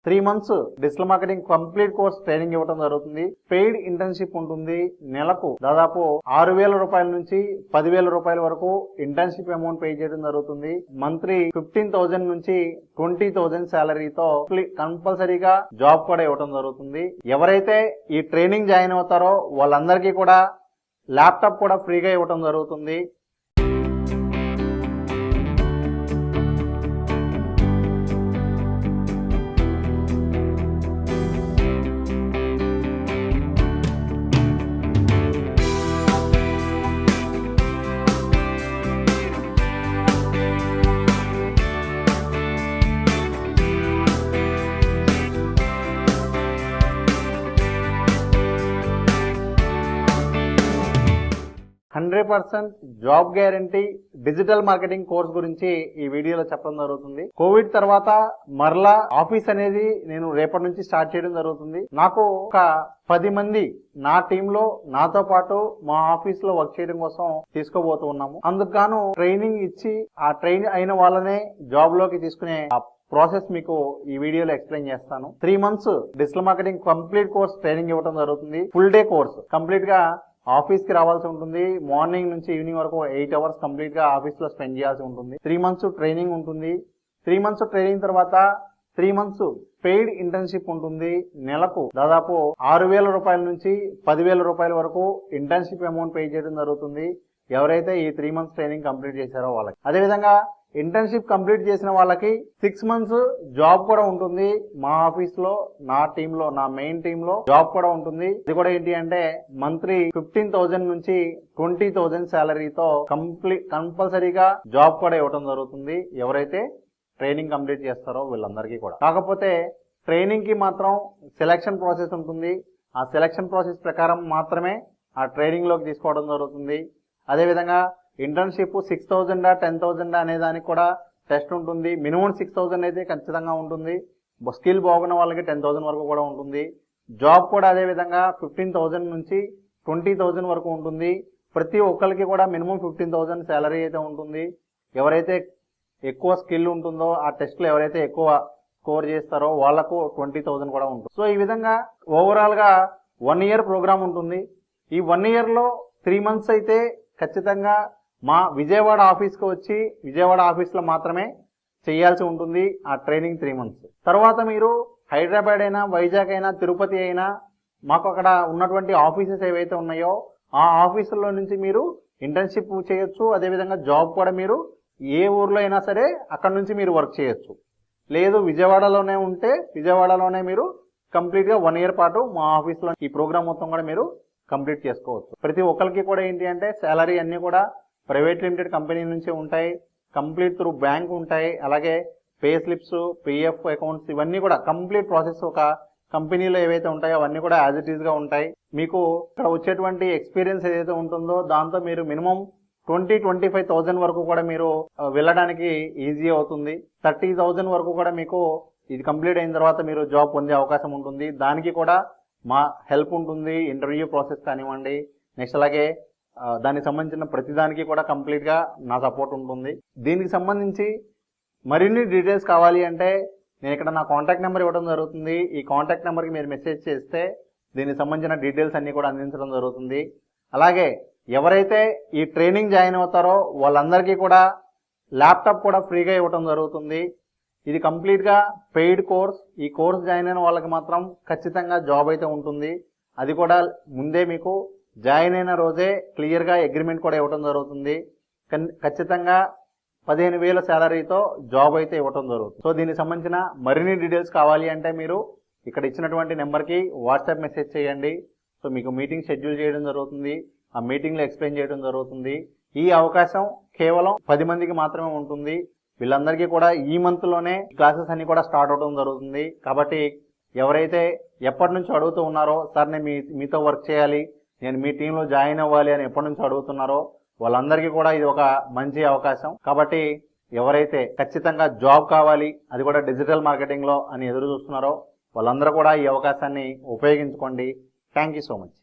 3 months digital marketing complete course training ఇవ్వడం జరుగుతుంది. Paid internship ఉంటుంది. నెలకు దాదాపు 6,000 రూపాయల నుంచి 10,000 రూపాయల వరకు ఇంటర్న్షిప్ అమౌంట్ పే చేయడం జరుగుతుంది. మంత్లీ 15,000 నుంచి 20,000 శాలరీతో కంపల్సరీగా జాబ్ కూడా ఇవ్వడం జరుగుతుంది. ఎవరైతే ఈ ట్రైనింగ్ జాయిన్ అవుతారో వాళ్ళందరికీ కూడా ల్యాప్టాప్ కూడా ఫ్రీగా ఇవ్వడం జరుగుతుంది. Job guarantee digital marketing course గురించి ఈ వీడియోలో చెప్పడం జరుగుతుంది. కోవిడ్ తర్వాత మరలా ఆఫీస్ అనేది నేను రేపటి నుంచి స్టార్ట్ చేయడం జరుగుతుంది. నాకు ఒక 10 మంది నా టీంలో నాతో పాటు మా ఆఫీస్ లో వర్క్ చేయడం కోసం తీసుకోబోతూ ఉన్నాము. అందుకు గాను ట్రైనింగ్ ఇచ్చి ఆ ట్రైన్ అయిన వాళ్ళనే జాబ్ లోకి తీసుకునే ప్రాసెస్ మీకు ఈ వీడియోలో ఎక్స్ప్లెయిన్ చేస్తాను. 3 months digital marketing complete course training ఇవ్వడం జరుగుతుంది. ఫుల్ డే కోర్స్ కంప్లీట్ గా ఆఫీస్ కి రావాల్సి ఉంటుంది. మార్నింగ్ నుంచి ఈవినింగ్ వరకు 8 hours కంప్లీట్ గా ఆఫీస్ లో స్పెండ్ చేయాల్సి ఉంటుంది. 3 months ట్రైనింగ్ ఉంటుంది. 3 months ట్రైనింగ్ తర్వాత 3 months పెయిడ్ ఇంటర్న్షిప్ ఉంటుంది. నెలకు దాదాపు 6,000 రూపాయల నుంచి 10,000 రూపాయల వరకు ఇంటర్న్షిప్ అమౌంట్ పే చేయడం జరుగుతుంది. ఎవరైతే ఈ 3 months ట్రైనింగ్ కంప్లీట్ చేశారో వాళ్ళకి. అదేవిధంగా ఇంటర్న్షిప్ కంప్లీట్ చేసిన వాళ్ళకి 6 months జాబ్ కూడా ఉంటుంది. మా ఆఫీస్ లో నా టీమ్ లో నా మెయిన్ టీమ్ లో జాబ్ కూడా ఉంటుంది. ఇది కూడా ఏంటి అంటే మంత్లీ 15,000 నుంచి 20,000 శాలరీతో కంపల్సరీగా జాబ్ కూడా ఇవ్వడం జరుగుతుంది. ఎవరైతే ట్రైనింగ్ కంప్లీట్ చేస్తారో వీళ్ళందరికీ కూడా. కాకపోతే ట్రైనింగ్ కి మాత్రం సెలక్షన్ ప్రాసెస్ ఉంటుంది. ఆ సెలక్షన్ ప్రాసెస్ ప్రకారం మాత్రమే ఆ ట్రైనింగ్ లోకి తీసుకోవడం జరుగుతుంది. అదేవిధంగా ఇంటర్న్షిప్ 6,000 10,000 అనే దానికి కూడా టెస్ట్ ఉంటుంది. మినిమం 6,000 అయితే ఖచ్చితంగా ఉంటుంది. స్కిల్ బాగున్న వాళ్ళకి 10,000 వరకు కూడా ఉంటుంది. జాబ్ కూడా అదే విధంగా 15,000 నుంచి 20,000 వరకు ఉంటుంది. ప్రతి ఒక్కరికి కూడా మినిమం 15,000 శాలరీ అయితే ఉంటుంది. ఎవరైతే ఎక్కువ స్కిల్ ఉంటుందో ఆ టెస్ట్ లో ఎవరైతే ఎక్కువ స్కోర్ చేస్తారో వాళ్లకు 20,000 కూడా ఉంటుంది. సో ఈ విధంగా ఓవరాల్ గా 1 year ప్రోగ్రామ్ ఉంటుంది. ఈ 1 year లో 3 months అయితే ఖచ్చితంగా మా విజయవాడ ఆఫీస్కి వచ్చి విజయవాడ ఆఫీస్లో మాత్రమే చేయాల్సి ఉంటుంది ఆ ట్రైనింగ్ 3 months. తర్వాత మీరు హైదరాబాద్ అయినా వైజాగ్ అయినా తిరుపతి అయినా మాకు అక్కడ ఉన్నటువంటి ఆఫీసెస్ ఏవైతే ఉన్నాయో ఆ ఆఫీసుల్లో నుంచి మీరు ఇంటర్న్షిప్ చేయొచ్చు. అదేవిధంగా జాబ్ కూడా మీరు ఏ ఊర్లో అయినా సరే అక్కడ నుంచి మీరు వర్క్ చేయొచ్చు. లేదు విజయవాడలోనే ఉంటే విజయవాడలోనే మీరు కంప్లీట్ గా 1 year పాటు మా ఆఫీస్లో ఈ ప్రోగ్రామ్ మొత్తం కూడా మీరు కంప్లీట్ చేసుకోవచ్చు. ప్రతి ఒక్కరికి కూడా ఏంటి అంటే శాలరీ అన్ని కూడా ప్రైవేట్ లిమిటెడ్ కంపెనీ నుంచి ఉంటాయి. కంప్లీట్ త్రూ బ్యాంక్ ఉంటాయి. అలాగే పే స్లిప్స్, పిఎఫ్ అకౌంట్స్ ఇవన్నీ కూడా కంప్లీట్ ప్రాసెస్ ఒక కంపెనీలో ఏవైతే ఉంటాయో అవన్నీ కూడా యాజ్ ఇట్ ఈస్ గా ఉంటాయి. మీకు ఇక్కడ వచ్చేటువంటి ఎక్స్పీరియన్స్ ఏదైతే ఉంటుందో దాంతో మీరు మినిమం 20-25,000 వరకు కూడా మీరు వెళ్ళడానికి ఈజీ అవుతుంది. 30,000 వరకు కూడా మీకు ఇది కంప్లీట్ అయిన తర్వాత మీరు జాబ్ పొందే అవకాశం ఉంటుంది. దానికి కూడా మా హెల్ప్ ఉంటుంది. ఇంటర్వ్యూ ప్రాసెస్ కానివ్వండి, నెక్స్ట్ అలాగే దానికి సంబంధించిన ప్రతిదానికి కూడా కంప్లీట్ గా నా సపోర్ట్ ఉంటుంది. దీనికి సంబంధించి మరిన్ని డీటెయిల్స్ కావాలి అంటే నేను ఇక్కడ నా కాంటాక్ట్ నెంబర్ ఇవ్వడం జరుగుతుంది. ఈ కాంటాక్ట్ నెంబర్కి మీరు మెసేజ్ చేస్తే దీనికి సంబంధించిన డీటెయిల్స్ అన్ని కూడా అందించడం జరుగుతుంది. అలాగే ఎవరైతే ఈ ట్రైనింగ్ జాయిన్ అవుతారో వాళ్ళందరికీ కూడా ల్యాప్టాప్ కూడా ఫ్రీగా ఇవ్వడం జరుగుతుంది. ఇది కంప్లీట్ గా పెయిడ్ కోర్స్. ఈ కోర్స్ జాయిన్ అయిన వాళ్ళకి మాత్రం ఖచ్చితంగా జాబ్ అయితే ఉంటుంది. అది కూడా ముందే మీకు జాయిన్ అయిన రోజే క్లియర్ గా అగ్రిమెంట్ కూడా ఇవ్వడం జరుగుతుంది. ఖచ్చితంగా 15,000 శాలరీతో జాబ్ అయితే ఇవ్వడం జరుగుతుంది. సో దీనికి సంబంధించిన మరిన్ని డీటెయిల్స్ కావాలి అంటే మీరు ఇక్కడ ఇచ్చినటువంటి నెంబర్కి వాట్సాప్ మెసేజ్ చేయండి. సో మీకు మీటింగ్ షెడ్యూల్ చేయడం జరుగుతుంది. ఆ మీటింగ్ లో ఎక్స్ప్లెయిన్ చేయడం జరుగుతుంది. ఈ అవకాశం కేవలం 10 మందికి మాత్రమే ఉంటుంది. వీళ్ళందరికీ కూడా ఈ మంత్ లోనే క్లాసెస్ అన్ని కూడా స్టార్ట్ అవడం జరుగుతుంది. కాబట్టి ఎవరైతే ఎప్పటి నుంచి అడుగుతూ ఉన్నారో సార్ నేను మీతో వర్క్ చేయాలి, నేను మీ టీంలో జాయిన్ అవ్వాలి అని ఎప్పటి నుంచి అడుగుతున్నారో వాళ్ళందరికీ కూడా ఇది ఒక మంచి అవకాశం. కాబట్టి ఎవరైతే ఖచ్చితంగా జాబ్ కావాలి అది కూడా డిజిటల్ మార్కెటింగ్ లో అని ఎదురు చూస్తున్నారో వాళ్ళందరూ కూడా ఈ అవకాశాన్ని ఉపయోగించుకోండి. Thank you so much.